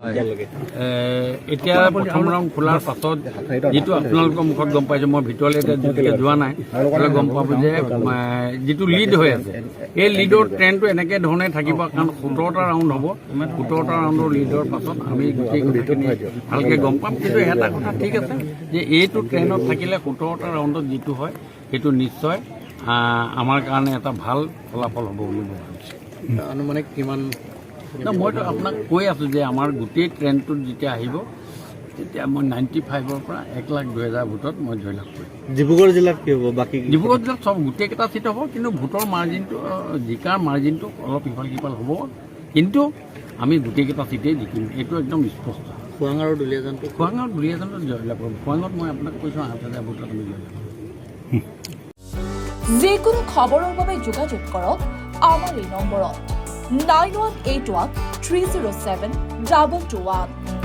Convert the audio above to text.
এতিয়া প্ৰথম ৰাউণ্ড খোলাৰ পাছত যিটো আপোনালোকৰ মুখত গম পাইছে, মই ভিতৰলৈ এতিয়া যোৱা নাই, গম পাব যে যিটো লিড হৈ আছে এই লিডৰ ট্ৰেণ্ডটো এনেকৈ ধৰণে থাকিব। কাৰণ 17টা ৰাউণ্ড হ'ব, 17টা ৰাউণ্ডৰ লিডৰ পাছত আমি গোটেই কথাখিনি ভালকৈ গম পাম। কিন্তু এটা কথা ঠিক আছে যে এইটো ট্ৰেণ্ডত থাকিলে 17টা ৰাউণ্ডত যিটো হয় সেইটো নিশ্চয় আমাৰ কাৰণে এটা ভাল ফলাফল হ'ব বুলি মই ভাবিছোঁ। আনুমানিক কিমান? মইতো আপোনাক কৈ আছোঁ যে আমাৰ গোটেই ট্ৰেণ্ডটোত যেতিয়া আহিব তেতিয়া মই 95ৰ পৰা 1,02,000 ভোটত মই জয়লাভ কৰিম। ডিব্ৰুগড় জিলাত কি হ'ব? বাকী ডিব্ৰুগড় জিলাত চব গোটেইকেইটা চিট হ'ব, কিন্তু ভোটৰ মাৰ্জিনটো জিকাৰ মাৰ্জিনটো অলপ ইফাল সিফাল হ'ব, কিন্তু আমি গোটেইকেইটা চিটেই জিকিম, এইটো একদম স্পষ্ট। খোৱাং আৰু দুলীয়াজানটো জয়লাভ কৰিম। খোৱাঙত মই আপোনাক কৈছোঁ 8,000 ভোটত আমি জয়লাভ কৰিম। যিকোনো খবৰৰ বাবে যোগাযোগ কৰক আমাৰ এই নম্বৰত 9181 307 221।